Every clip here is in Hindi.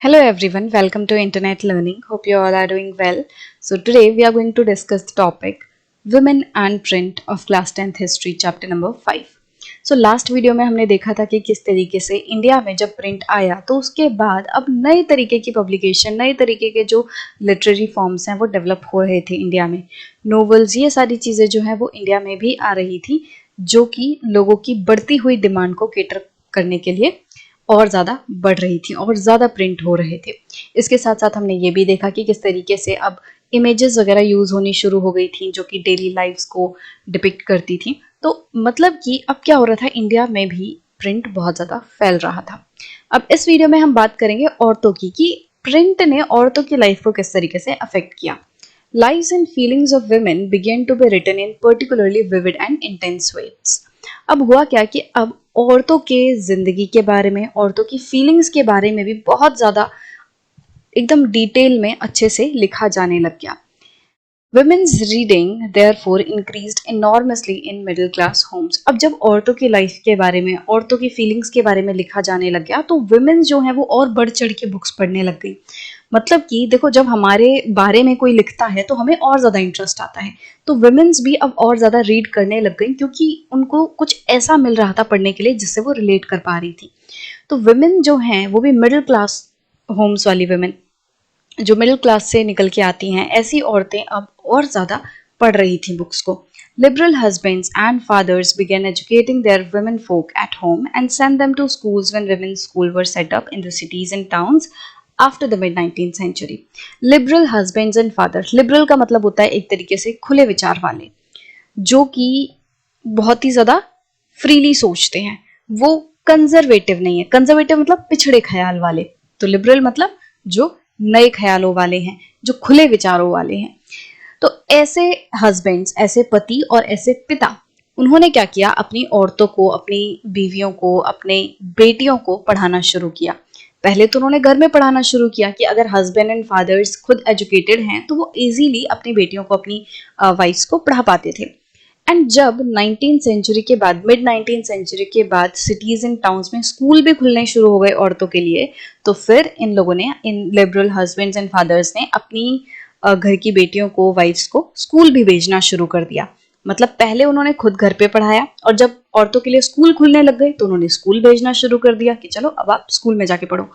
Hello everyone, welcome to Internet Learning. Hope you all are doing well. So today we are going to discuss the topic Women and Print of Class 10th History Chapter number 5. So last video में हमने देखा था कि किस तरीके से इंडिया में जब प्रिंट आया तो उसके बाद अब नए तरीके की पब्लिकेशन, नए तरीके के जो लिटरेरी फॉर्म्स हैं वो डेवलप हो रहे थे इंडिया में. नोवेल्स, ये सारी चीज़ें जो हैं वो इंडिया में भी आ रही थी, जो कि लोगों की बढ़ती हुई डिमांड को केटर करने के लिए और ज़्यादा बढ़ रही थी और ज़्यादा प्रिंट हो रहे थे. इसके साथ साथ हमने ये भी देखा कि किस तरीके से अब इमेजेस वगैरह यूज़ होनी शुरू हो गई थी जो कि डेली लाइफ्स को डिपिक्ट करती थी. तो मतलब कि अब क्या हो रहा था, इंडिया में भी प्रिंट बहुत ज़्यादा फैल रहा था. अब इस वीडियो में हम बात करेंगे औरतों की कि प्रिंट ने औरतों की लाइफ को किस तरीके से अफेक्ट किया. Lives and feelings of women began to be written in particularly vivid and intense ways. अब हुआ क्या कि अब औरतों के जिंदगी के बारे में, औरतों की फीलिंग्स के बारे में भी बहुत ज़्यादा एकदम डिटेल में अच्छे से लिखा जाने लग गया. Women's reading therefore increased enormously in middle class homes. अब जब औरतों की लाइफ के बारे में, औरतों की फीलिंग्स के बारे में लिखा जाने लग गया तो women जो है वो और बढ़ चढ़ के बुक्स पढ़ने लग गई. मतलब कि देखो, जब हमारे बारे में कोई लिखता है तो हमें और ज़्यादा इंटरेस्ट आता है. तो वुमेन्स भी अब और ज़्यादा रीड करने लग गई क्योंकि उनको कुछ ऐसा मिल रहा था पढ़ने के लिए जिससे वो रिलेट कर पा रही थी. तो वुमेन जो हैं वो भी मिडिल क्लास होम्स वाली वुमेन, जो मिडिल क्लास से निकल के आती हैं, ऐसी औरतें अब और ज़्यादा पढ़ रही थी बुक्स को. Liberal husbands and fathers began educating their women folk at home and sent them to schools when women's schools were set up in the cities and towns after the mid 19th century. Liberal husbands and fathers, liberal का मतलब होता है एक तरीके से खुले विचार वाले, जो कि बहुत ही ज़्यादा फ्रीली सोचते हैं. वो कंजर्वेटिव नहीं है. कंजर्वेटिव मतलब पिछड़े ख्याल वाले. तो लिबरल मतलब जो नए ख्यालों वाले हैं, जो खुले विचारों वाले हैं. तो ऐसे हस्बैंड्स, ऐसे पति और ऐसे पिता, उन्होंने क्या किया, अपनी औरतों को, अपनी बीवियों को, अपने बेटियों को पढ़ाना शुरू किया. पहले तो उन्होंने घर में पढ़ाना शुरू किया कि अगर हस्बैंड एंड फादर्स खुद एजुकेटेड हैं तो वो इजीली अपनी बेटियों को, अपनी वाइफ्स को पढ़ा पाते थे. एंड जब 19th सेंचुरी के बाद, मिड 19th सेंचुरी के बाद सिटीज एंड टाउन्स में स्कूल भी खुलने शुरू हो गए औरतों के लिए, तो फिर इन लोगों ने, इन लिबरल हस्बैंड्स एंड फादर्स ने अपनी घर की बेटियों को, वाइफ्स को स्कूल भी भेजना शुरू कर दिया. मतलब पहले उन्होंने खुद घर पे पढ़ाया और जब औरतों के लिए स्कूल खुलने लग गए तो उन्होंने स्कूल भेजना शुरू कर दिया कि चलो अब आप स्कूल में जाके पढ़ो.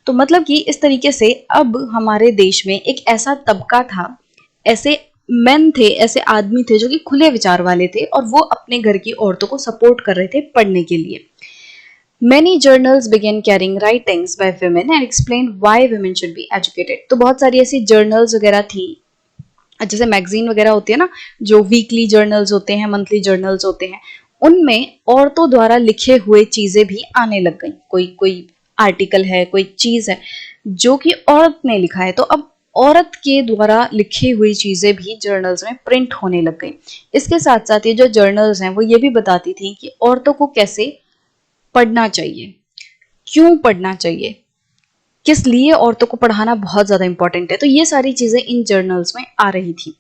तो मतलब कि इस तरीके से अब हमारे देश में एक ऐसा तबका था, ऐसे मेन थे, ऐसे आदमी थे जो कि खुले विचार वाले थे और वो अपने घर की औरतों को सपोर्ट कर रहे थे पढ़ने के लिए. Many journals began carrying writings by women and explained why women should be educated. तो बहुत सारी ऐसी जर्नल्स वगैरह थी, जैसे मैगजीन वगैरह होती है ना, जो वीकली जर्नल्स होते हैं, मंथली जर्नल्स होते हैं, उनमें औरतों द्वारा लिखे हुए चीजें भी आने लग गई. कोई कोई आर्टिकल है, कोई चीज है जो कि औरत ने लिखा है, तो अब औरत के द्वारा लिखी हुई चीजें भी जर्नल्स में प्रिंट होने लग गई. इसके साथ साथ ये जो जर्नल्स हैं वो ये भी बताती थी कि औरतों को कैसे पढ़ना चाहिए, क्यों पढ़ना चाहिए, किस लिए औरतों को पढ़ाना बहुत ज़्यादा इंपॉर्टेंट है. तो ये सारी चीज़ें इन जर्नल्स में आ रही थी.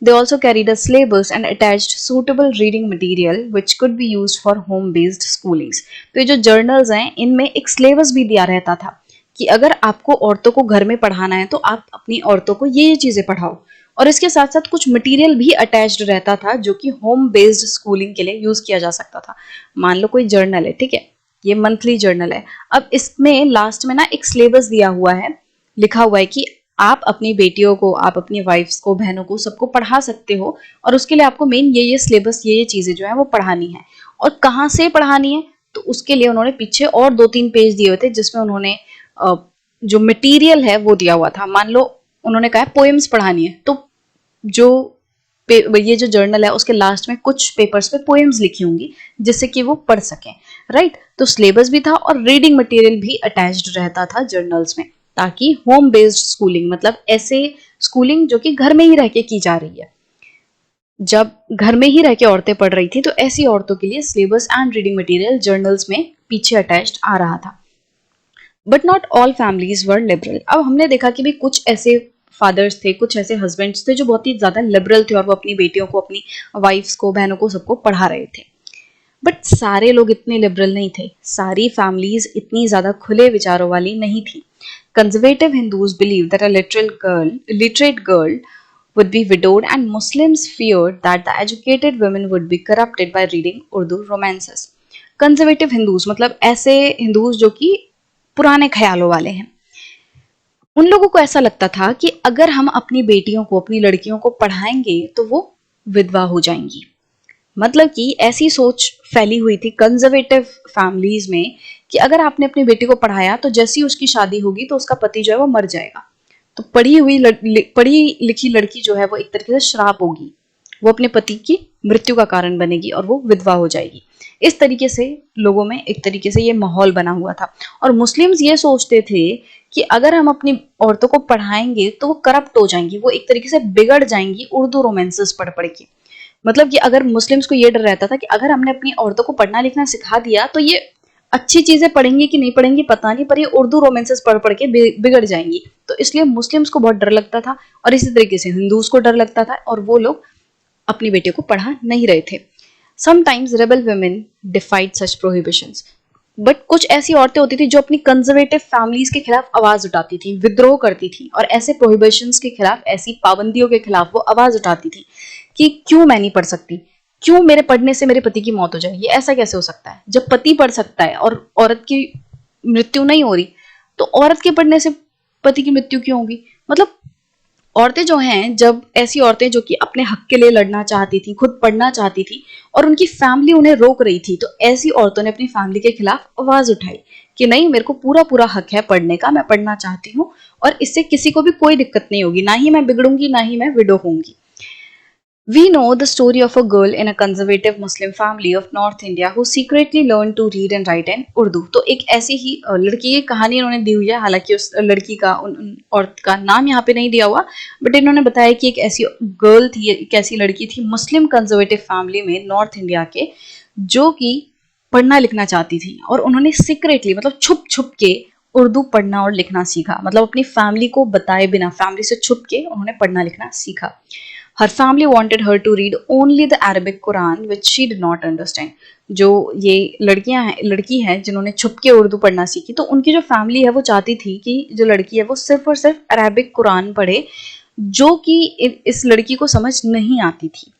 They also carried a syllabus and attached suitable reading material which could be used for home-based schoolings. तो ये जो जर्नल्स हैं इनमें एक सिलेबस भी दिया रहता था कि अगर आपको औरतों को घर में पढ़ाना है तो आप अपनी औरतों को ये चीज़ें पढ़ाओ. और इसके साथ साथ कुछ मटेरियल भी अटैच्ड रहता था जो कि होम बेस्ड स्कूलिंग के लिए यूज़ किया जा सकता था. मान लो कोई जर्नल है, ठीक है, ये मंथली जर्नल है. अब इसमें लास्ट में ना एक सिलेबस दिया हुआ है, लिखा हुआ है कि आप अपनी बेटियों को, आप अपनी वाइफ्स को, बहनों को, सबको पढ़ा सकते हो और उसके लिए आपको मेन ये सिलेबस, ये चीज़ें जो है वो पढ़ानी है. और कहाँ से पढ़ानी है, तो उसके लिए उन्होंने पीछे और 2-3 पेज दिए हुए थे जिसमें उन्होंने जो मटेरियल है वो दिया हुआ था. मान लो उन्होंने कहा पोएम्स पढ़ानी है, तो जो ये जो जर्नल है उसके लास्ट में कुछ पेपर्स पे पोएम्स लिखी होंगी जिससे कि वो पढ़ सकें. राइट. तो सिलेबस भी था और रीडिंग मटेरियल भी अटैच्ड रहता था जर्नल्स में, ताकि होम बेस्ड स्कूलिंग, मतलब ऐसे स्कूलिंग जो कि घर में ही रह के की जा रही है, जब घर में ही रह के औरतें पढ़ रही थी तो ऐसी औरतों के लिए syllabus and reading material journals में पीछे अटैच्ड आ रहा था. But not all families were liberal. अब हमने देखा कि भी कुछ ऐसे फादर्स थे, कुछ ऐसे हस्बैंड्स थे जो बहुत ही ज्यादा लिबरल थे और वो अपनी बेटियों को, अपनी वाइफ्स को, बहनों को, सबको पढ़ा रहे थे. बट सारे लोग इतने लिबरल नहीं थे, सारी फैमिलीज इतनी ज्यादा खुले विचारों वाली नहीं थी. Conservative Hindus believed that a literate girl would be widowed, and Muslims feared that the educated women would be corrupted by reading Urdu romances. Conservative Hindus मतलब ऐसे हिंदूज जो कि पुराने ख्यालों वाले हैं, उन लोगों को ऐसा लगता था कि अगर हम अपनी बेटियों को, अपनी लड़कियों को पढ़ाएंगे तो वो विधवा हो जाएंगी। मतलब कि ऐसी सोच फैली हुई थी कंजर्वेटिव फैमिलीज में कि अगर आपने अपनी बेटी को पढ़ाया तो जैसी उसकी शादी होगी तो उसका पति जो है वो मर जाएगा। तो पढ़ी लिखी लड़की जो है वो एक तरीके से श्राप होगी, वो अपने पति की मृत्यु का कारण बनेगी और वो विधवा हो जाएगी। इस तरीके से लोगों में एक तरीके से ये माहौल बना हुआ था। और मुस्लिम्स ये सोचते थे कि अगर हम अपनी औरतों को पढ़ाएंगे तो वो करप्ट हो जाएंगी, वो एक तरीके से बिगड़ जाएंगी उर्दू रोमांसेस पढ़ पढ़ के। मतलब कि अगर मुस्लिम्स को ये डर रहता था कि अगर हमने अपनी औरतों को पढ़ना लिखना सिखा दिया तो ये अच्छी चीजें पढ़ेंगी कि नहीं पढ़ेंगी पता नहीं, पर ये उर्दू रोमांसेस पढ़ पढ़ के बिगड़ जाएंगी। तो इसलिए मुस्लिम्स को बहुत डर लगता था और इसी तरीके से हिंदूज को डर लगता था और वो लोग अपनी बेटियों को पढ़ा नहीं रहे थे। Sometimes rebel women defied such prohibitions, but कुछ ऐसी औरतें होती थी जो अपनी कंजर्वेटिव फैमिलीज के खिलाफ आवाज उठाती थी, विद्रोह करती थी और ऐसे प्रोहिबिशंस के खिलाफ, ऐसी पाबंदियों के खिलाफ वो आवाज उठाती थी कि क्यों मैं नहीं पढ़ सकती, क्यों मेरे पढ़ने से मेरे पति की मौत हो जाए, ये ऐसा कैसे हो सकता है। जब पति पढ़ सकता है और औरत की मृत्यु नहीं हो रही तो औरत के पढ़ने से पति की मृत्यु क्यों होगी। मतलब औरतें जो हैं, जब ऐसी औरतें जो कि अपने हक के लिए लड़ना चाहती थी, खुद पढ़ना चाहती थी और उनकी फैमिली उन्हें रोक रही थी, तो ऐसी औरतों ने अपनी फैमिली के खिलाफ आवाज उठाई कि नहीं, मेरे को पूरा पूरा हक है पढ़ने का, मैं पढ़ना चाहती हूँ और इससे किसी को भी कोई दिक्कत नहीं होगी, ना ही मैं बिगड़ूंगी ना ही मैं विडो होंगी। We know the story of a girl in a conservative Muslim family of North India who secretly learned to read and write in Urdu। तो एक ऐसी ही लड़की की कहानी इन्होंने दी हुई है, हालांकि उस लड़की का, उन औरत का नाम यहाँ पे नहीं दिया हुआ, बट इन्होंने बताया कि एक ऐसी गर्ल थी, एक ऐसी लड़की थी मुस्लिम कंजर्वेटिव फैमिली में नॉर्थ इंडिया के, जो कि पढ़ना लिखना चाहती थी और उन्होंने सीक्रेटली मतलब छुप छुप के उर्दू पढ़ना और लिखना सीखा। मतलब अपनी फैमिली को बताए बिना, फैमिली से छुप के उन्होंने पढ़ना लिखना सीखा। Her family wanted her to read only the Arabic Quran, which she did not understand। जो ये लड़की हैं जिन्होंने छुप के उर्दू पढ़ना सीखी, तो उनकी जो फैमिली है वो चाहती थी कि जो लड़की है वो सिर्फ और सिर्फ अरेबिक कुरान पढ़े, जो कि इस लड़की को समझ नहीं आती थी।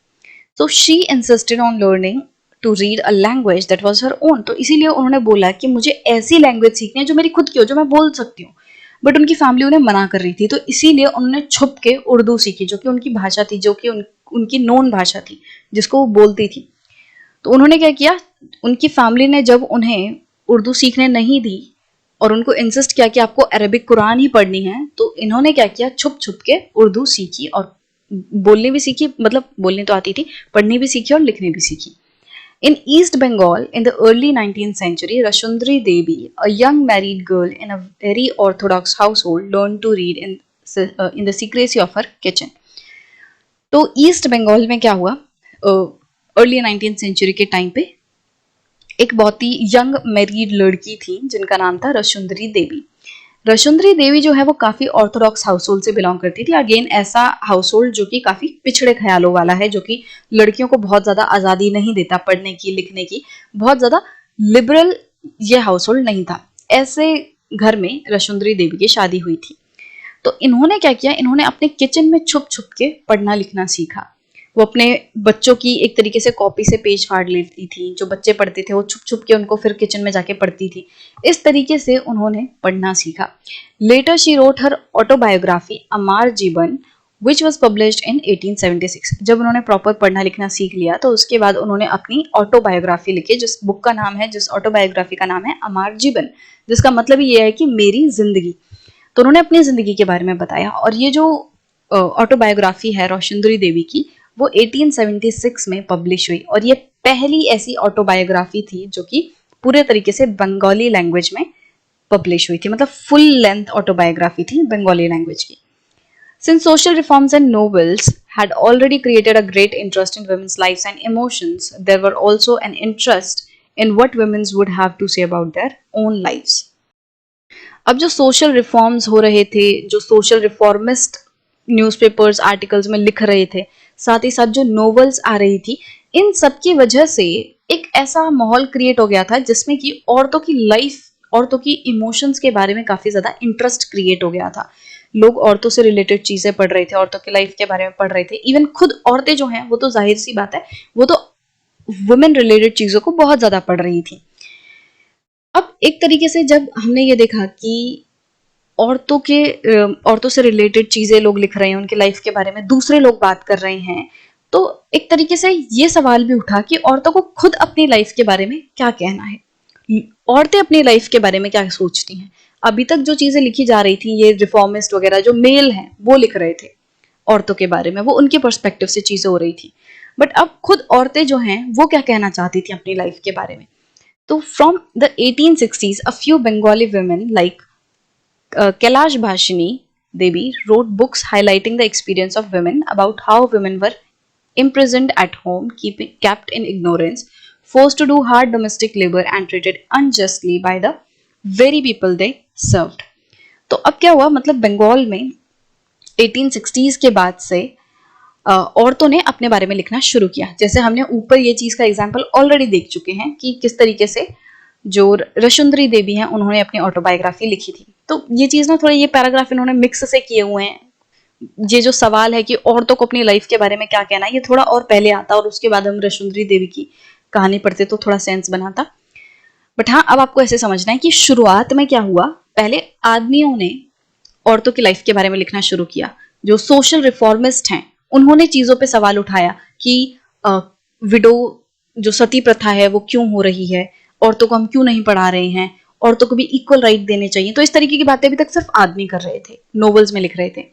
So she insisted on learning to read a language that was her own। तो इसीलिए उन्होंने बोला कि मुझे ऐसी लैंग्वेज सीखनी है जो मेरी खुद की हो, जो मैं बोल सकती हूँ। बट उनकी फैमिली उन्हें मना कर रही थी, तो इसीलिए उन्होंने छुप के उर्दू सीखी, जो कि उनकी भाषा थी, जो कि उनकी नोन भाषा थी, जिसको वो बोलती थी। तो उन्होंने क्या किया, उनकी फैमिली ने जब उन्हें उर्दू सीखने नहीं दी और उनको इंसिस्ट किया कि आपको अरबिक कुरान ही पढ़नी है, तो इन्होंने क्या किया, छुप छुप के उर्दू सीखी और बोलनी भी सीखी, मतलब बोलनी तो आती थी, पढ़नी भी सीखी और लिखनी भी सीखी। In East Bengal, in the early 19th century, Rashundri Devi, a young married girl in a very orthodox household, learned to read in the secrecy of her kitchen। तो ईस्ट बंगाल में क्या हुआ, अर्ली 19th सेंचुरी के टाइम पे एक बहुत ही यंग मैरिड लड़की थी जिनका नाम था रशुंदरी देवी। रशुंदरी देवी जो है वो काफी ऑर्थोडॉक्स हाउसहोल्ड से बिलोंग करती थी। अगेन ऐसा हाउसहोल्ड जो कि काफी पिछड़े ख्यालों वाला है, जो कि लड़कियों को बहुत ज्यादा आजादी नहीं देता पढ़ने की, लिखने की, बहुत ज्यादा लिबरल ये हाउसहोल्ड नहीं था। ऐसे घर में रशुंदरी देवी की शादी हुई थी। तो इन्होंने क्या किया, इन्होंने अपने किचन में छुप छुप के पढ़ना लिखना सीखा। वो अपने बच्चों की एक तरीके से कॉपी से पेज फाड़ लेती थी, जो बच्चे पढ़ते थे वो छुप छुप के उनको फिर किचन में जाके पढ़ती थी। इस तरीके से उन्होंने पढ़ना सीखा। Later she wrote her autobiography Amar Jiban which was published in 1876। जब उन्होंने प्रॉपर पढ़ना लिखना सीख लिया तो उसके बाद उन्होंने अपनी ऑटोबायोग्राफी लिखी, जिस बुक का नाम है, जिस ऑटोबायोग्राफी का नाम है अमार जीवन, जिसका मतलब ये है कि मेरी जिंदगी। तो उन्होंने अपनी जिंदगी के बारे में बताया और ये जो ऑटोबायोग्राफी है रोशुंदरी देवी की, वो 1876 में पब्लिश हुई और ये पहली ऐसी ऑटोबायोग्राफी थी जो कि पूरे तरीके से बंगाली लैंग्वेज में पब्लिश हुई थी, मतलब फुल लेंथ ऑटोबायोग्राफी थी बंगाली लैंग्वेज की। Since social reforms and novels had already created a great interest in women's lives and emotions, there were also an interest in what women would have to say about their own lives। अब जो सोशल रिफॉर्म्स हो रहे थे, जो सोशल रिफॉर्मिस्ट न्यूज़पेपर्स आर्टिकल्स में लिख रहे थे, साथ ही साथ जो नॉवेल्स आ रही थी, इन सब की वजह से एक ऐसा माहौल क्रिएट हो गया था जिसमें कि औरतों की लाइफ औरतों की इमोशंस के बारे में काफी ज्यादा इंटरेस्ट क्रिएट हो गया था। लोग औरतों से रिलेटेड चीजें पढ़ रहे थे, औरतों की लाइफ के बारे में पढ़ रहे थे। इवन खुद औरतें जो हैं वो तो जाहिर सी बात है, वो तो वुमेन रिलेटेड चीजों को बहुत ज्यादा पढ़ रही थी। अब एक तरीके से जब हमने ये देखा कि औरतों से रिलेटेड चीजें लोग लिख रहे हैं, उनकी लाइफ के बारे में दूसरे लोग बात कर रहे हैं, तो एक तरीके से ये सवाल भी उठा कि औरतों को खुद अपनी लाइफ के बारे में क्या कहना है, औरतें अपनी लाइफ के बारे में क्या सोचती हैं। अभी तक जो चीजें लिखी जा रही थी, ये रिफॉर्मिस्ट वगैरह जो मेल हैं वो लिख रहे थे औरतों के बारे में, वो उनके पर्सपेक्टिव से चीजें हो रही थी। बट अब खुद औरतें जो हैं वो क्या कहना चाहती थी अपनी लाइफ के बारे में। तो from the 1860s a few Bengali women like Kailash Bhashini Devi wrote books highlighting the experience of women, about how women were imprisoned at home, kept in ignorance, forced to do hard domestic labor and treated unjustly by the very people they served. तो अब क्या हुआ, मतलब बंगाल में 1860s के बाद से औरतों ने अपने बारे में लिखना शुरू किया। जैसे हमने ऊपर ये चीज का एग्जाम्पल ऑलरेडी देख चुके हैं कि किस तरीके से जो रशुंदरी देवी हैं उन्होंने अपनी ऑटोबायोग्राफी लिखी थी। तो ये चीज ना थोड़ा, ये पैराग्राफ इन्होंने मिक्स से किए हुए हैं। ये जो सवाल है कि औरतों को अपनी लाइफ के बारे में क्या कहना है, ये थोड़ा और पहले आता और उसके बाद हम रशुंदरी देवी की कहानी पढ़ते तो थोड़ा सेंस बनाता। बट हाँ, अब आपको ऐसे समझना है कि शुरुआत में क्या हुआ, पहले आदमियों ने औरतों की लाइफ के बारे में लिखना शुरू किया। जो सोशल रिफॉर्मिस्ट हैं उन्होंने चीजों पे सवाल उठाया कि विडो जो सती प्रथा है वो क्यों हो रही है, औरतों को हम क्यों नहीं पढ़ा रहे हैं, औरतों को भी इक्वल राइट देने चाहिए। तो इस तरीके की बातें अभी तक सिर्फ आदमी कर रहे थे, नोवेल्स में लिख रहे थे।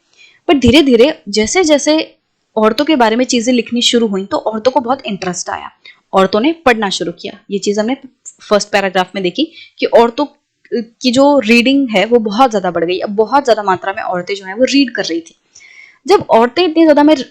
बट धीरे धीरे जैसे जैसे औरतों के बारे में चीजें लिखनी शुरू हुई तो औरतों को बहुत इंटरेस्ट आया, औरतों ने पढ़ना शुरू किया। ये चीज हमने फर्स्ट पैराग्राफ में देखी कि औरतों की जो रीडिंग है वो बहुत ज्यादा बढ़ गई। अब बहुत ज्यादा मात्रा में औरतें जो है वो रीड कर रही थी। जब औरतें इतनी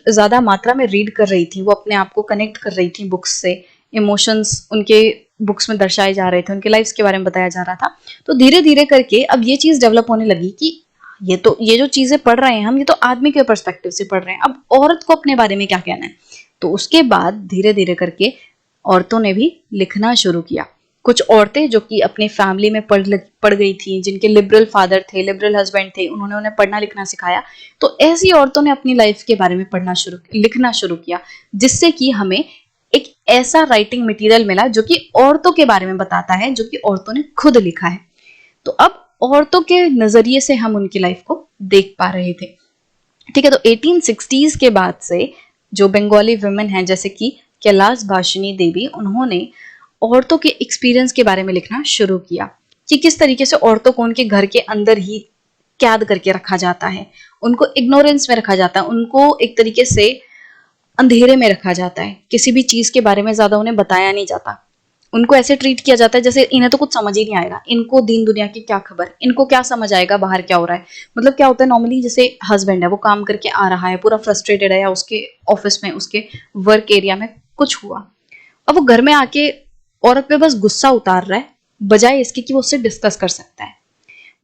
ज्यादा मात्रा में रीड कर रही थी, वो अपने आप को कनेक्ट कर रही थी बुक्स से, इमोशंस उनके बुक्स में दर्शाए जा रहे थे, उनके लाइफ्स के बारे में बताया जा रहा था, तो धीरे धीरे करके अब ये चीज डेवलप होने लगी कि ये जो चीजें पढ़ रहे हैं हम, ये तो आदमी के पर्सपेक्टिव से पढ़ रहे हैं, अब औरत को अपने बारे में क्या कहना है। तो उसके बाद धीरे धीरे करके औरतों ने भी लिखना शुरू किया। कुछ औरतें जो कि अपने फैमिली में पढ़ गई थी, जिनके लिबरल फादर थे, लिबरल हस्बैंड थे, उन्होंने उन्हें पढ़ना लिखना सिखाया। तो ऐसी औरतों ने अपनी लाइफ के बारे में लिखना शुरू किया, जिससे कि हमें एक ऐसा राइटिंग मटेरियल मिला जो कि औरतों के बारे में बताता है, जो कि औरतों ने खुद लिखा है। तो अब औरतों के नजरिए से हम उनकी लाइफ को देख पा रहे थे। ठीक है, तो 1860s के बाद से जो बंगाली वुमेन हैं, जैसे कि कैलाश भाषिनी देवी, उन्होंने औरतों के एक्सपीरियंस के बारे में लिखना शुरू किया कि किस तरीके से औरतों को उनके घर के अंदर ही कैद करके रखा जाता है, उनको इग्नोरेंस में रखा जाता है, उनको एक तरीके से अंधेरे में रखा जाता है, किसी भी चीज के बारे में ज्यादा उन्हें बताया नहीं जाता, उनको ऐसे ट्रीट किया जाता है जैसे इन्हें तो कुछ समझ ही नहीं आएगा, इनको दीन दुनिया की क्या खबर, इनको क्या समझ आएगा बाहर क्या हो रहा है। मतलब क्या होता है, नॉर्मली जैसे हस्बैंड है, वो काम करके आ रहा है, पूरा फ्रस्ट्रेटेड है, या उसके ऑफिस में, उसके वर्क एरिया में कुछ हुआ, अब वो घर में आके औरत पे बस गुस्सा उतार रहा है, बजाय इसके कि वो उससे डिस्कस कर सकता है।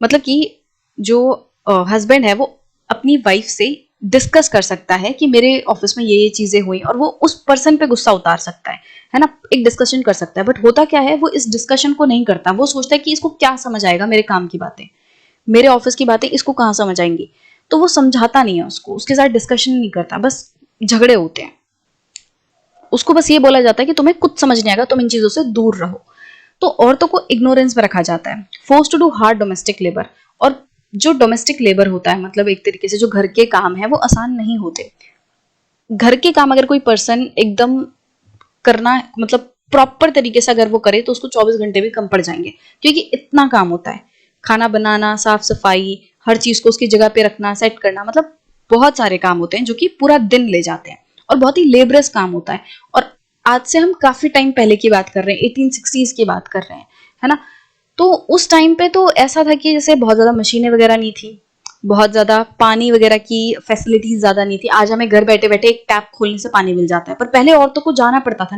मतलब कि जो हस्बैंड है वो अपनी वाइफ से डिस्कस कर सकता है कि मेरे ऑफिस में ये चीजें हुई, और वो उस पर्सन पे गुस्सा उतार सकता है ना, एक डिस्कशन कर सकता है। बट होता क्या है, वो इस डिस्कशन को नहीं करता, वो सोचता है कि इसको क्या समझ आएगा, मेरे काम की बातें, मेरे ऑफिस की बातें इसको कहाँ समझ आएंगी। तो वो समझाता नहीं है उसको, उसके साथ डिस्कशन नहीं करता, बस झगड़े होते हैं। उसको बस ये बोला जाता है कि तुम्हें कुछ समझ नहीं आएगा, तुम इन चीजों से दूर रहो। तो औरतों को इग्नोरेंस में रखा जाता है, force to do hard domestic labour. और जो डोमेस्टिक लेबर होता है, मतलब एक तरीके से जो घर के काम है वो आसान नहीं होते। घर के काम अगर कोई पर्सन एकदम करना, मतलब प्रॉपर तरीके से अगर वो करे, तो उसको 24 घंटे भी कम पड़ जाएंगे, क्योंकि इतना काम होता है। खाना बनाना, साफ सफाई, हर चीज को उसकी जगह पे रखना, सेट करना, मतलब बहुत सारे काम होते हैं जो कि पूरा दिन ले जाते हैं, और बहुत ही लेबरस काम होता है। और आज से हम काफी टाइम पहले की बात कर रहे हैं, 1860s की बात कर रहे हैं, है ना। तो उस टाइम पे तो ऐसा था कि जैसे बहुत ज्यादा मशीनें वगैरह नहीं थी, बहुत ज्यादा पानी वगैरह की फैसिलिटीज ज्यादा नहीं थी। आज हमें घर बैठे बैठे एक टैप खोलने से पानी मिल जाता है, पर पहले औरतों को जाना पड़ता था,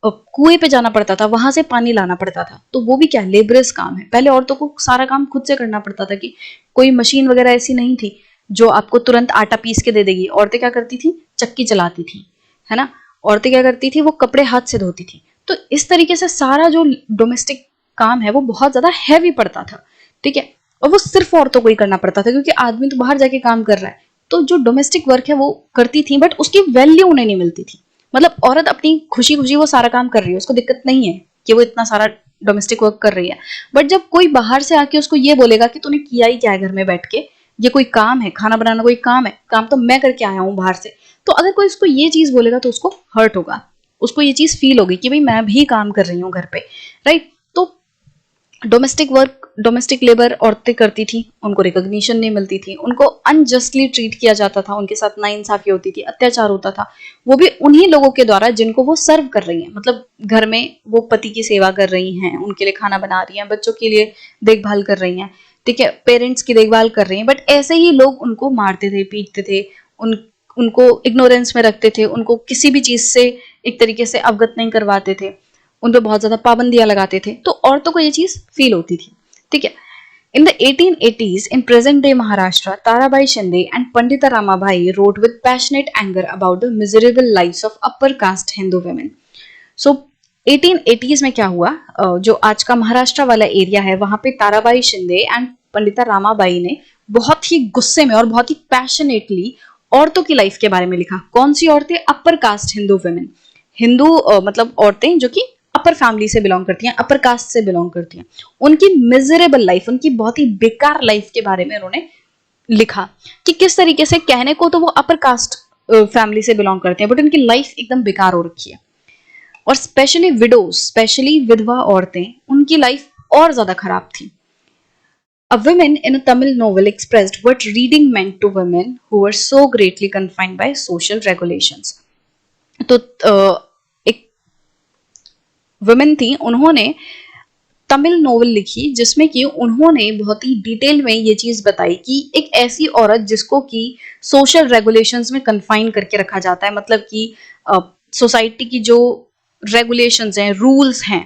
कुएं पे जाना पड़ता था, वहां से पानी लाना पड़ता था। तो वो भी क्या लेबरस काम है, पहले औरतों को सारा काम खुद से करना पड़ता था, कि कोई मशीन वगैरह ऐसी नहीं थी जो आपको तुरंत आटा पीस के दे देगी। औरतें क्या करती थी, चक्की चलाती थी, है ना। औरतें क्या करती थी, वो कपड़े हाथ से धोती थी। तो इस तरीके से सारा जो डोमेस्टिक काम है वो बहुत ज्यादा हैवी पड़ता था, ठीक है, और वो सिर्फ औरतों को ही करना पड़ता था क्योंकि आदमी तो बाहर जाके काम कर रहा है। तो जो डोमेस्टिक वर्क है वो करती थी, बट उसकी वैल्यू उन्हें नहीं मिलती थी। मतलब औरत अपनी खुशी खुशी वो सारा काम कर रही है, उसको दिक्कत नहीं है कि वो इतना सारा डोमेस्टिक वर्क कर रही है। बट जब कोई बाहर से आके उसको ये बोलेगा कि तूने किया ही क्या है घर में बैठ के, ये कोई काम है, खाना बनाना कोई काम है, काम तो मैं करके आया हूँ बाहर से, तो अगर कोई उसको ये चीज बोलेगा तो उसको हर्ट होगा, उसको ये चीज फील होगी कि भाई मैं भी काम कर रही हूँ घर पे, राइट। तो डोमेस्टिक वर्क, डोमेस्टिक लेबर औरतें करती थी, उनको रिकॉग्निशन नहीं मिलती थी, उनको अनजस्टली ट्रीट किया जाता था, उनके साथ नाइंसाफी होती थी, अत्याचार होता था, वो भी उन्हीं लोगों के द्वारा जिनको वो सर्व कर रही हैं। मतलब घर में वो पति की सेवा कर रही हैं, उनके लिए खाना बना रही हैं, बच्चों के लिए देखभाल कर रही हैं, ठीक है, पेरेंट्स की देखभाल कर रही हैं, बट ऐसे ही लोग उनको मारते थे, पीटते थे, उनको इग्नोरेंस में रखते थे, उनको किसी भी चीज से एक तरीके से अवगत नहीं करवाते थे, उन पर बहुत ज्यादा पाबंदियां लगाते थे। तो औरतों को ये चीज फील होती थी, ठीक है। In the 1880s, in present-day Maharashtra, Tarabai Shinde and Pandita Ramabai wrote with passionate anger about the miserable lives of upper caste Hindu women. So, 1880s में क्या हुआ, जो आज का महाराष्ट्र वाला एरिया है, वहां पे ताराबाई शिंदे एंड पंडिता रामाबाई ने बहुत ही गुस्से में और बहुत ही पैशनेटली औरतों की लाइफ के बारे में लिखा। कौन सी औरतें? Upper caste Hindu women, Hindu मतलब औरतें जो कि अपर फैमिली से बिलोंग करती हैं, अपर कास्ट से बिलोंग करती हैं, उनकी मिजरेबल लाइफ, उनकी बहुत ही बेकार लाइफ के बारे में उन्होंने लिखा कि किस तरीके से, कहने को तो वो अपर कास्ट फैमिली से बिलोंग करते हैं बट उनकी लाइफ एकदम बेकार हो रखी है। और स्पेशली विडोज, स्पेशली विधवा औरतें, उनकी लाइफ और ज्यादा खराब थी। A woman in a Tamil novel expressed what reading meant to women who were so greatly confined by social regulations. तो एक वुमेन थी, उन्होंने तमिल नोवेल लिखी जिसमें कि उन्होंने बहुत ही डिटेल में ये चीज बताई कि एक ऐसी औरत जिसको कि सोशल रेगुलेशंस में कन्फाइन करके रखा जाता है, मतलब कि सोसाइटी की जो रेगुलेशंस हैं, रूल्स हैं,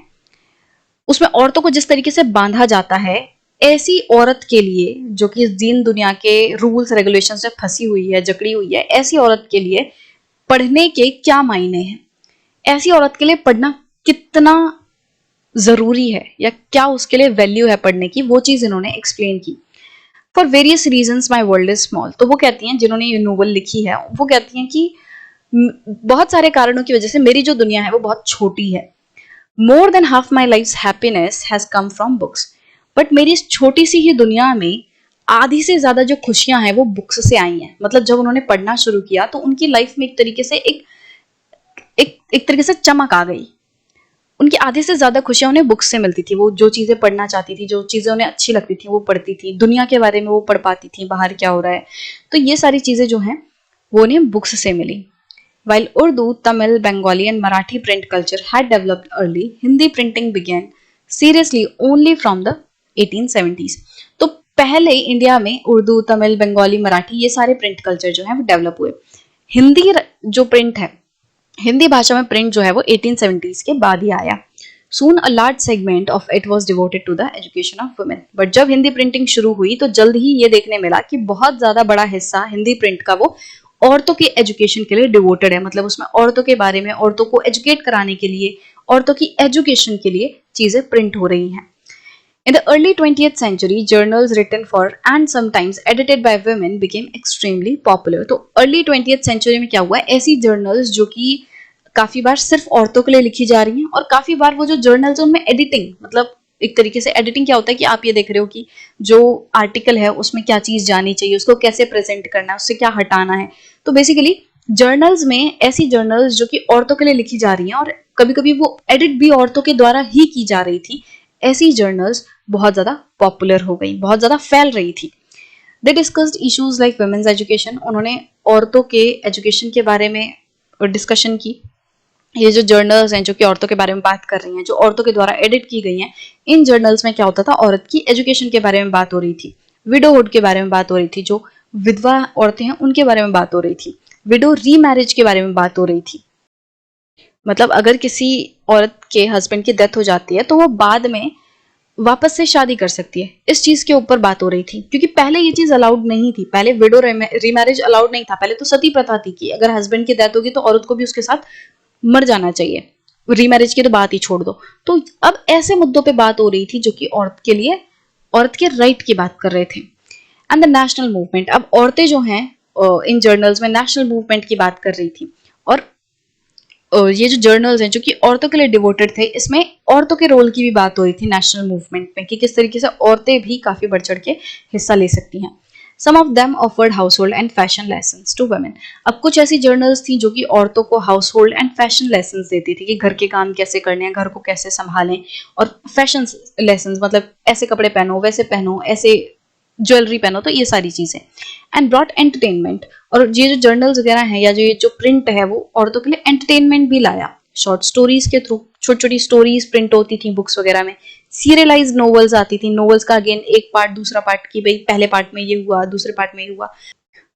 उसमें औरतों को जिस तरीके से बांधा जाता है, ऐसी औरत के लिए जो कि इस दीन दुनिया के रूल्स रेगुलेशंस में फंसी हुई है, जकड़ी हुई है, ऐसी औरत के लिए पढ़ने के क्या मायने हैं, ऐसी औरत के लिए पढ़ना कितना जरूरी है या क्या उसके लिए वैल्यू है पढ़ने की, वो चीज इन्होंने एक्सप्लेन की। For various reasons my world is small, तो वो कहती हैं, जिन्होंने ये नोवेल लिखी है, वो कहती हैं कि बहुत सारे कारणों की वजह से मेरी जो दुनिया है वो बहुत छोटी है। More than half my life happiness has come from books, but मेरी इस छोटी सी ही दुनिया में आधी से ज्यादा जो खुशियां हैं वो बुक्स से आई हैं। मतलब जब उन्होंने पढ़ना शुरू किया तो उनकी लाइफ में एक तरीके से एक तरीके से चमक आ गई। उनकी आधे से ज्यादा खुशियां उन्हें बुक्स से मिलती थी, वो जो चीजें पढ़ना चाहती थी, जो चीजें उन्हें अच्छी लगती थी वो पढ़ती थी, दुनिया के बारे में वो पढ़ पाती थी, बाहर क्या हो रहा है, तो ये सारी चीजें जो हैं वो उन्हें बुक्स से मिली। While Urdu, Tamil, Bengali and Marathi print culture had developed early, Hindi printing began seriously only from the 1870s. तो पहले इंडिया में उर्दू, तमिल, बंगाली, मराठी ये सारे प्रिंट कल्चर जो है वो डेवलप हुए। हिंदी जो प्रिंट है, हिंदी भाषा में प्रिंट जो है वो 1870s के बाद ही आया। Soon a large segment of it was devoted to the education of women. But जब हिंदी प्रिंटिंग शुरू हुई तो जल्द ही ये देखने मिला कि बहुत ज्यादा बड़ा हिस्सा हिंदी प्रिंट का वो औरतों के एजुकेशन के लिए डिवोटेड है। मतलब उसमें औरतों के बारे में, औरतों को एजुकेट कराने के लिए, औरतों की एजुकेशन के लिए चीजें प्रिंट हो रही हैं। In the early 20th century, journals written for and sometimes edited by women became extremely popular. तो early 20th century में क्या हुआ, ऐसी जर्नल्स जो कि काफी बार सिर्फ औरतों के लिए लिखी जा रही हैं, और काफी बार वो जो जर्नल्स उनमें एडिटिंग, मतलब एक तरीके से एडिटिंग क्या होता है कि आप ये देख रहे हो कि जो आर्टिकल है उसमें क्या चीज जानी चाहिए, उसको कैसे प्रेजेंट करना है, उससे क्या हटाना है। तो बेसिकली जर्नल्स में ऐसी जर्नल्स जो कि औरतों के लिए लिखी जा रही हैं और कभी कभी वो एडिट भी औरतों के द्वारा ही की जा रही थी, ऐसी जर्नल्स बहुत ज्यादा पॉपुलर हो गई, बहुत ज्यादा फैल रही थी। They discussed issues like women's education, उन्होंने औरतों के एजुकेशन के बारे में डिस्कशन की। ये जो जर्नल्स हैं जो कि औरतों के बारे में बात कर रही हैं, जो औरतों के द्वारा एडिट की गई हैं, इन जर्नल्स में क्या होता था, औरत की एजुकेशन के बारे में बात हो रही थी, विडोहुड के बारे में बात हो रही थी, जो विधवा औरतें हैं उनके बारे में बात हो रही थी, विडो रीमैरिज के बारे में बात हो रही थी। मतलब अगर किसी औरत के हस्बैंड की डेथ हो जाती है तो वो बाद में वापस से शादी कर सकती है, इस चीज के ऊपर बात हो रही थी। क्योंकि पहले ये चीज अलाउड नहीं थी, पहले विडो रीमैरिज अलाउड नहीं था, पहले तो सती प्रथा थी कि अगर हस्बैंड की डेथ होगी तो औरत को भी उसके साथ मर जाना चाहिए, रीमैरिज की तो बात ही छोड़ दो। तो अब ऐसे मुद्दों पे बात हो रही थी जो कि औरत के लिए, औरत के राइट की बात कर रहे थे। एंड द नेशनल मूवमेंट, अब औरतें जो हैं इन जर्नल्स में नेशनल मूवमेंट की बात कर रही थी। और ये जो जर्नल्स हैं जो कि औरतों के लिए डिवोटेड थे, इसमें औरतों के रोल की भी बात हो रही थी नेशनल मूवमेंट में कि किस तरीके से औरतें भी काफी बढ़ चढ़ के हिस्सा ले सकती हैं। Some of them offered household and fashion lessons to women. अब कुछ ऐसी जर्नल्स थी जो कि औरतों को household and fashion lessons देती थी कि घर के काम कैसे करने हैं, घर को कैसे संभालें, और फैशन लेसन्स मतलब ऐसे कपड़े पहनो, वैसे पहनो, ऐसे ज्वेलरी पहनो, तो ये सारी चीजें। एंड ब्रॉट एंटरटेनमेंट, और ये जो जर्नल्स वगैरह हैं या जो प्रिंट है वो औरतों के लिए एंटरटेनमेंट भी लाया। शॉर्ट स्टोरीज के थ्रू छोटी छोटी स्टोरीज प्रिंट होती थी बुक्स वगैरह में। सीरियलाइज नॉवेल्स आती थी, नॉवेल्स का अगेन एक पार्ट दूसरा पार्ट की, भाई पहले पार्ट में ये हुआ, दूसरे पार्ट में ये हुआ।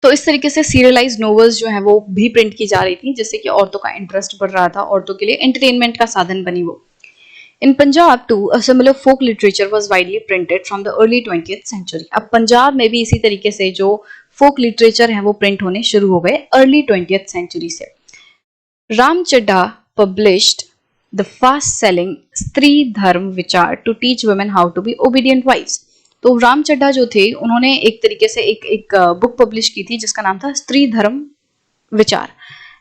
तो इस तरीके से सीरियलाइज नॉवेल्स जो है वो भी प्रिंट की जा रही थी, जिससे कि औरतों का इंटरेस्ट बढ़ रहा था, औरतों के लिए एंटरटेनमेंट का साधन बनी वो। In Punjab too, a similar folk literature was widely printed from the early 20th century. अब पंजाब में भी इसी तरीके से जो फोक लिटरेचर है वो प्रिंट होने शुरू हो गए अर्ली 20th सेंचुरी से। Ram Chadha published the fast selling Stri Dharma Vichar to teach women how to be obedient wives. तो राम चड्ढा जो थे उन्होंने एक तरीके से एक बुक पब्लिश की थी जिसका नाम था स्त्री धर्म विचार।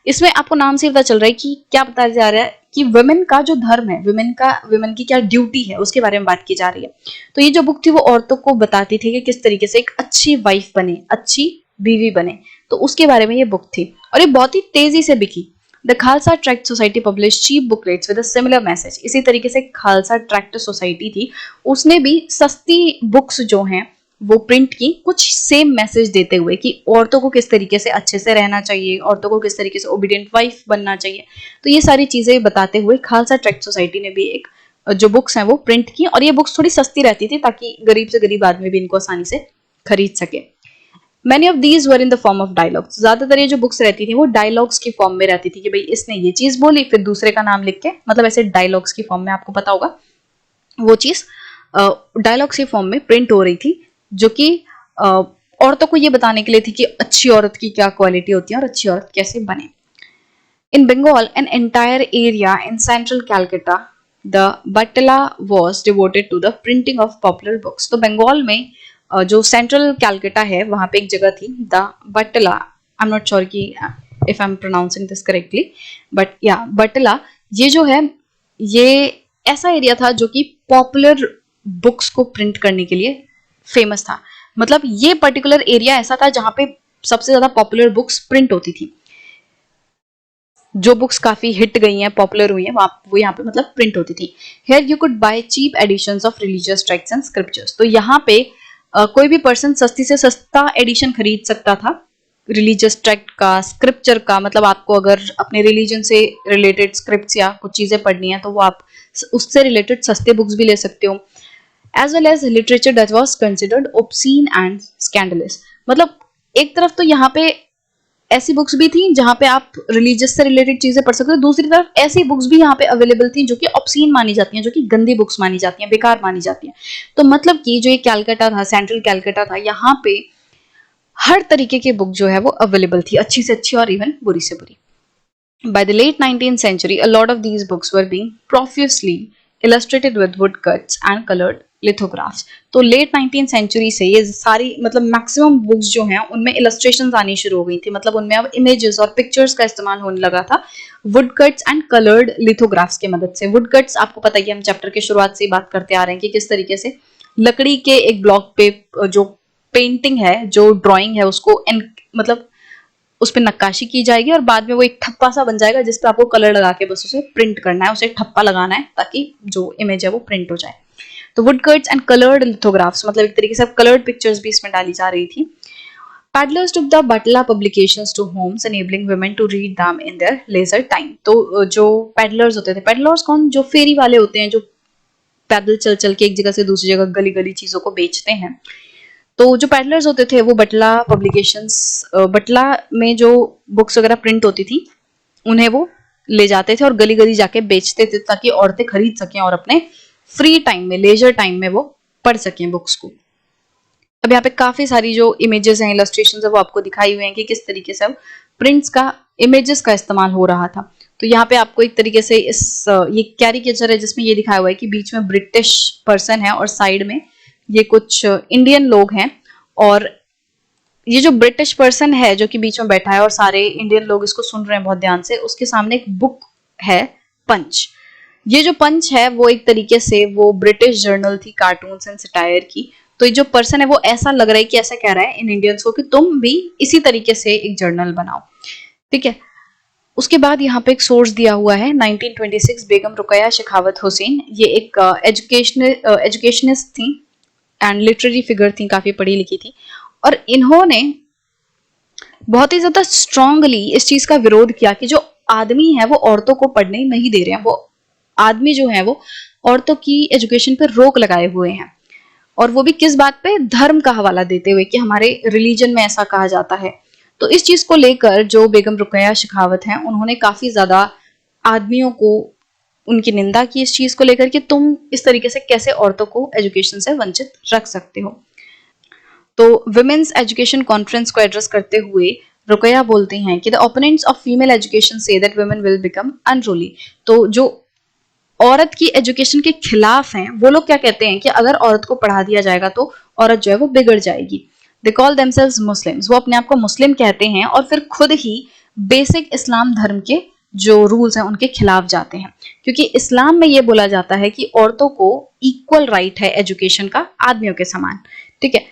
इसमें आपको नाम से पता चल रहा है कि क्या बताया जा रहा है कि वुमेन का जो धर्म है, वुमेन की क्या ड्यूटी है, उसके बारे में बात की जा रही है। तो ये जो बुक थी वो औरतों को बताती थी कि किस तरीके से एक अच्छी वाइफ बने, अच्छी बीवी बने, तो उसके बारे में ये बुक थी। और ये बहुत ही तेजी से बिकी। The Khalsa tract society publish cheap booklets with a similar message. इसी तरीके से खालसा ट्रैक्ट सोसाइटी थी, उसने भी सस्ती बुक्स जो हैं वो प्रिंट की, कुछ सेम मैसेज देते हुए कि औरतों को किस तरीके से अच्छे से रहना चाहिए, औरतों को किस तरीके से ओबीडियंट वाइफ बनना चाहिए। तो ये सारी चीजें बताते हुए खालसा ट्रैक्ट सोसाइटी ने भी एक जो बुक्स हैं वो प्रिंट की, और ये बुक्स थोड़ी सस्ती रहती थी ताकि गरीब से गरीब आदमी भी इनको आसानी से खरीद सके। Many of these were in the form of dialogues. ज्यादातर ये जो बुक्स रहती थी वो डायलॉग्स की फॉर्म में रहती थी कि भाई इसने ये चीज बोली, फिर दूसरे का नाम लिख के, मतलब ऐसे डायलॉग्स की फॉर्म में, आपको पता होगा वो चीज डायलॉग्स की फॉर्म में प्रिंट हो रही थी, जो कि औरतों को ये बताने के लिए थी कि अच्छी औरत की क्या क्वालिटी होती है और अच्छी औरत कैसे बने। In Bengal an entire area in central Calcutta the Battala was devoted to the printing of popular books. तो बंगाल में जो सेंट्रल कैलकाटा है वहां पे एक जगह थी the Battala, I am not sure कि if I am pronouncing this correctly, but या बटला, ये जो है ये ऐसा एरिया था जो कि पॉपुलर बुक्स को प्रिंट करने के लिए फेमस था। मतलब ये पर्टिकुलर एरिया ऐसा था जहां पे सबसे ज्यादा पॉपुलर बुक्स प्रिंट होती थी, जो बुक्स काफी हिट गई हैं, पॉपुलर हुई हैं, वो यहाँ पे मतलब प्रिंट होती थी। Here you could buy cheap editions of religious texts and scriptures. तो यहाँ पे कोई भी पर्सन सस्ती से सस्ता एडिशन खरीद सकता था रिलीजियस टेक्स्ट का, स्क्रिप्चर का, मतलब आपको अगर अपने रिलीजन से रिलेटेड स्क्रिप्ट्स या कुछ चीजें पढ़नी है तो वो आप उससे रिलेटेड सस्ते बुक्स भी ले सकते हो। As well as literature that was considered obscene and scandalous. मतलब एक तरफ तो यहाँ पे ऐसी बुक्स भी थी जहां पे आप रिलीजियस से रिलेटेड चीजें पढ़ सकते हो, दूसरी तरफ ऐसी बुक्स भी यहाँ पे अवेलेबल थी जो कि ऑब्सीन मानी जाती हैं, जो कि गंदी बुक्स मानी जाती हैं, बेकार मानी जाती हैं। तो मतलब कि जो ये कैलकाटा था, सेंट्रल कैलकाटा था, यहाँ पे हर तरीके की बुक जो है वो अवेलेबल थी, अच्छी से अच्छी और इवन बुरी से बुरी। By the late 19th century, a lot of these books were being profusely illustrated with woodcuts and colored lithographs. तो लेट 19th सेंचुरी से ये सारी मतलब मैक्सिमम बुक्स जो हैं उनमें इलस्ट्रेशंस आनी शुरू हो गई थी, मतलब उनमें अब इमेजेस और पिक्चर्स का इस्तेमाल होने लगा था वुडकट्स एंड कलर्ड लिथोग्राफ्स की मदद से। वुडकट्स आपको पता है कि हम चैप्टर की शुरुआत से ही बात करते आ रहे हैं कि किस तरीके से लकड़ी के एक ब्लॉक पे जो पेंटिंग है, जो ड्राइंग है, उसको मतलब उस पर नक्काशी की जाएगी और बाद में वो एक ठप्पा सा बन जाएगा जिस पे आपको कलर लगा के बस उसे प्रिंट करना है, उसे ठप्पा लगाना है ताकि जो इमेज है वो प्रिंट हो जाए। तो वुडकट्स एंड कलर्ड लिथोग्राफ्स, मतलब एक तरीके से कलर्ड पिक्चर्स भी इसमें डाली जा रही थी। Peddlers took the Batla publications to homes enabling women to read them in their leisure time। तो जो पैडलर्स होते थे, पैडलर्स कौन, जो फेरी वाले होते हैं जो पैदल चल चल के एक जगह से दूसरी जगह गली गली चीजों को बेचते हैं। तो जो पैडलर्स होते थे वो बटला पब्लिकेशंस, बटला में जो बुक्स वगैरह प्रिंट होती थी उन्हें वो ले जाते थे और गली गली जाके बेचते थे ताकि औरतें खरीद सकें और अपने फ्री टाइम में, लेजर टाइम में वो पढ़ सकें बुक्स को। अब यहाँ पे काफी सारी जो इमेजेस हैं, इलस्ट्रेशंस है, वो आपको दिखाई हुई हैं कि किस तरीके से अब प्रिंट्स का, इमेजेस का इस्तेमाल हो रहा था। तो यहाँ पे आपको एक तरीके से ये कैरिकेचर है जिसमें ये दिखाया हुआ है कि बीच में ब्रिटिश पर्सन है और साइड में ये कुछ इंडियन लोग हैं, और ये जो ब्रिटिश पर्सन है जो कि बीच में बैठा है और सारे इंडियन लोग इसको सुन रहे हैं बहुत ध्यान से, उसके सामने एक बुक है, पंच। ये जो पंच है वो एक तरीके से वो ब्रिटिश जर्नल थी कार्टून्स एंड सटायर की। तो ये जो पर्सन है वो ऐसा लग रहा है कि ऐसा कह रहा है इन इंडियंस को कि तुम भी इसी तरीके से एक जर्नल बनाओ, ठीक है। उसके बाद यहाँ पे एक सोर्स दिया हुआ है 1926, बेगम रुकैया शेखावत हुसैन, ये एक एजुकेशनिस्ट थी एंड लिटरेरी फिगर थी, काफी पढ़ी लिखी थी, और इन्होंने बहुत ही ज्यादा स्ट्रांगली इस चीज का विरोध किया कि जो आदमी है वो औरतों को पढ़ने नहीं दे रहे हैं, वो आदमी जो है वो औरतों की एजुकेशन पर रोक लगाए हुए हैं, और वो भी किस बात पे, धर्म का हवाला देते हुए कि हमारे रिलीजन में ऐसा कहा जाता है। तो इस चीज को लेकर जो बेगम रुकैया शेखावत हैं उन्होंने काफी ज्यादा आदमियों को उनकी निंदा की इस चीज को लेकर कि तुम इस तरीके से कैसे औरतों को एजुकेशन से वंचित रख सकते हो। तो विमेन्स एजुकेशन कॉन्फ्रेंस को एड्रेस करते हुए रुकैया बोलती हैं कि the opponents of female education say that women will become unruly. तो जो औरत की एजुकेशन के खिलाफ हैं वो लोग क्या कहते हैं कि अगर औरत को पढ़ा दिया जाएगा तो औरत जो है वो बिगड़ जाएगी। दे कॉल देमसेल्व्स मुस्लिम्स, वो अपने आप को मुस्लिम कहते हैं और फिर खुद ही बेसिक इस्लाम धर्म के जो रूल्स हैं उनके खिलाफ जाते हैं, क्योंकि इस्लाम में ये बोला जाता है कि औरतों को इक्वल राइट है एजुकेशन का आदमियों के समान, ठीक है।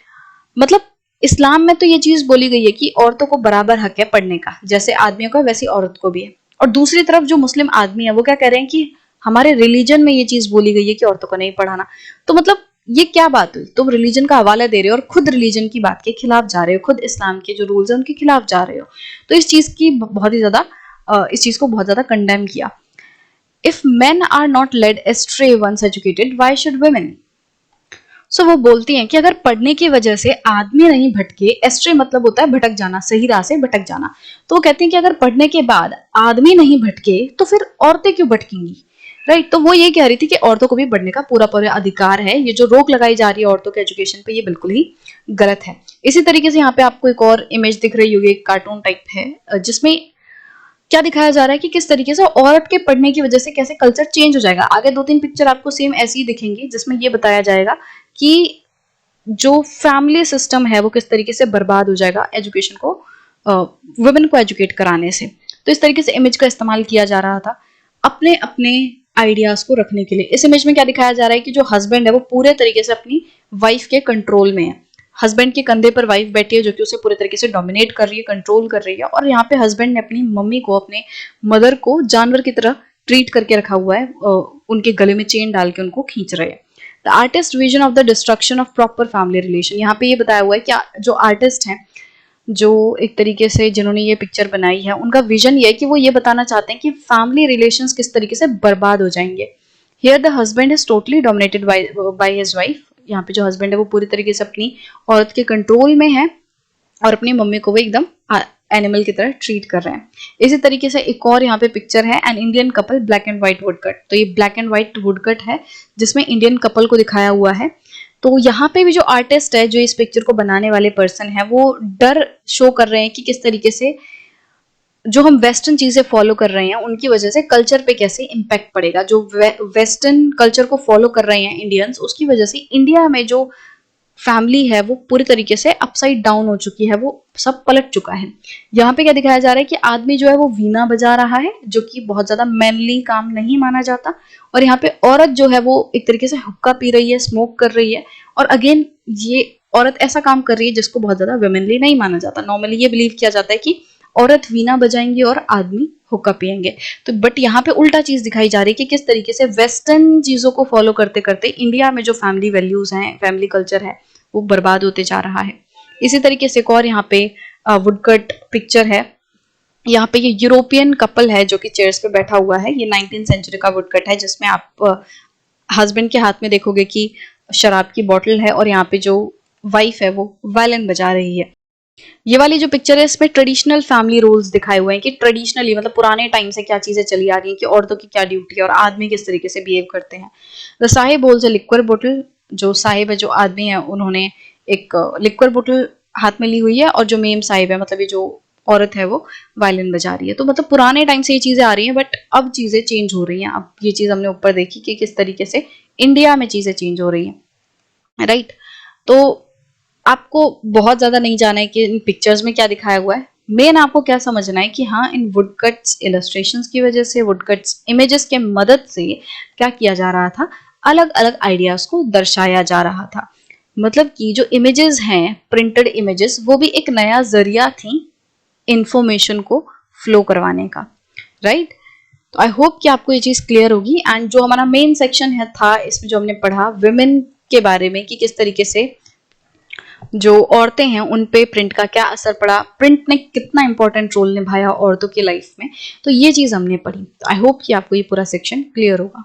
मतलब इस्लाम में तो ये चीज बोली गई है कि औरतों को बराबर हक है पढ़ने का, जैसे आदमियों का वैसे औरत को भी है। और दूसरी तरफ जो मुस्लिम आदमी है वो क्या कह रहे हैं कि हमारे रिलीजन में ये चीज बोली गई है कि औरतों को नहीं पढ़ाना। तो मतलब ये क्या बात हुई, तुम रिलीजन का हवाला दे रहे हो और खुद रिलीजन की बात के खिलाफ जा रहे हो, खुद इस्लाम के जो रूल्स है उनके खिलाफ जा रहे हो। तो इस चीज की बहुत ही ज्यादा इस चीज को बहुत ज्यादा कंडेम किया। If men are not led astray once educated why should women. So वो बोलती हैं कि अगर पढ़ने की वजह से आदमी नहीं भटके, एस्ट्रे मतलब होता है भटक जाना, सही राह से भटक जाना, तो वो कहते हैं कि अगर पढ़ने के बाद आदमी नहीं भटके तो फिर औरतें क्यों भटकेंगी, राइट। तो वो ये कह रही थी कि औरतों को भी पढ़ने का पूरा पूरा अधिकार है, ये जो रोक लगाई जा रही है औरतों के एजुकेशन पे ये बिल्कुल ही गलत है। इसी तरीके से यहाँ पे आपको एक और इमेज दिख रही होगी, एक कार्टून टाइप है जिसमें क्या दिखाया जा रहा है कि किस तरीके से औरत के पढ़ने की वजह से कैसे कल्चर चेंज हो जाएगा। आगे 2-3 पिक्चर आपको सेम ऐसी ही दिखेंगी जिसमें ये बताया जाएगा कि जो फैमिली सिस्टम है वो किस तरीके से बर्बाद हो जाएगा एजुकेशन को, वुमेन को एजुकेट कराने से। तो इस तरीके से इमेज का इस्तेमाल किया जा रहा था अपने अपने आइडियाज को रखने के लिए। इस इमेज में क्या दिखाया जा रहा है कि जो हस्बैंड है वो पूरे तरीके से अपनी वाइफ के कंट्रोल में है। हस्बैंड के कंधे पर वाइफ बैठी है जो कि उसे पूरे तरीके से डोमिनेट कर रही है, कंट्रोल कर रही है, और यहाँ पे हस्बैंड ने अपनी मम्मी को, अपने मदर को जानवर की तरह ट्रीट करके रखा हुआ है, उनके गले में चेन डाल के उनको खींच रहे हैं। The artist vision of the destruction of proper family relation, यहाँ पे ये बताया हुआ है कि जो आर्टिस्ट हैं, जो एक तरीके से जिन्होंने ये पिक्चर बनाई है, उनका विजन ये है कि वो ये बताना चाहते हैं कि फैमिली रिलेशंस किस तरीके से बर्बाद हो जाएंगे। Here the husband is totally dominated by his wife, यहाँ पे जो हस्बैंड है वो पूरी तरीके से अपनी औरत के कंट्रोल में है और अपनी मम्मी को वो एकदम एनिमल की तरह ट्रीट कर रहे हैं। इसी तरीके से एक और यहाँ पे पिक्चर है, an Indian couple black and white woodcut. तो ये ब्लैक एंड व्हाइट वुडकट है जिसमें इंडियन कपल को दिखाया हुआ है। तो यहाँ पे भी जो आर्टिस्ट है, जो इस पिक्चर को बनाने वाले पर्सन है, वो डर शो कर रहे हैं कि किस तरीके से जो हम वेस्टर्न चीजें फॉलो कर रहे हैं उनकी वजह से कल्चर पे कैसे इम्पैक्ट पड़ेगा। जो वेस्टर्न कल्चर को फॉलो कर रहे हैं इंडियंस, उसकी वजह से इंडिया में जो फैमिली है वो पूरी तरीके से अपसाइड डाउन हो चुकी है, वो सब पलट चुका है। यहाँ पे क्या दिखाया जा रहा है कि आदमी जो है वो वीणा बजा रहा है, जो कि बहुत ज्यादा मैनली काम नहीं माना जाता, और यहाँ पे औरत जो है वो एक तरीके से हुक्का पी रही है, स्मोक कर रही है, और अगेन ये औरत ऐसा काम कर रही है जिसको बहुत ज्यादा वुमेनली नहीं माना जाता। नॉर्मली ये बिलीव किया जाता है कि औरत वीणा बजाएंगी और आदमी हुक्का पियेंगे। तो बट यहाँ पे उल्टा चीज दिखाई जा रही है कि किस तरीके से वेस्टर्न चीजों को फॉलो करते करते इंडिया में जो फैमिली वैल्यूज हैं, फैमिली कल्चर है, वो बर्बाद होते जा रहा है। इसी तरीके से एक और यहाँ पे वुडकट पिक्चर है। यहाँ पे ये यूरोपियन कपल है जो कि चेयर्स पे बैठा हुआ है। ये 19th सेंचुरी का वुडकट है जिसमें आप हस्बैंड के हाथ में देखोगे कि शराब की बोतल है और यहाँ पे जो वाइफ है वो वायलिन बजा रही है। ये वाली जो पिक्चर है इसमें ट्रेडिशनल फैमिली रोल्स दिखाए हुए हैं कि ट्रेडिशनली मतलब पुराने टाइम से क्या चीजें चली आ रही हैं कि औरतों की क्या ड्यूटी है और आदमी किस तरीके से बिहेव करते हैं। The Sahib holds a liquor बोतल, जो साहिब है, जो आदमी है, उन्होंने एक लिक्वर बोतल हाथ में ली हुई है, और जो मेम साहिब है, मतलब ये जो औरत है वो वायलिन बजा रही है। तो मतलब पुराने टाइम से ये चीजें आ रही हैं, बट अब चीजें चेंज हो रही हैं। अब ये चीज हमने ऊपर देखी कि किस तरीके से इंडिया में चीजें चेंज हो रही हैं, राइट। तो आपको बहुत ज्यादा नहीं जाना है कि इन पिक्चर्स में क्या दिखाया हुआ है। मेन आपको क्या समझना है कि हाँ, इन वुडकट्स इलस्ट्रेशंस की वजह से, वुडकट्स इमेजेस के मदद से क्या किया जा रहा था, अलग अलग आइडियाज को दर्शाया जा रहा था। मतलब कि जो इमेजेस हैं, प्रिंटेड इमेजेस, वो भी एक नया जरिया थी इंफॉर्मेशन को फ्लो करवाने का, राइट। तो आई होप कि आपको ये चीज क्लियर होगी। एंड जो हमारा मेन सेक्शन है था, इसमें जो हमने पढ़ा विमेन के बारे में कि किस तरीके से जो औरतें हैं उन पे प्रिंट का क्या असर पड़ा, प्रिंट ने कितना इंपॉर्टेंट रोल निभाया औरतों की लाइफ में, तो ये चीज हमने पढ़ी। तो आई होप कि आपको ये पूरा सेक्शन क्लियर होगा।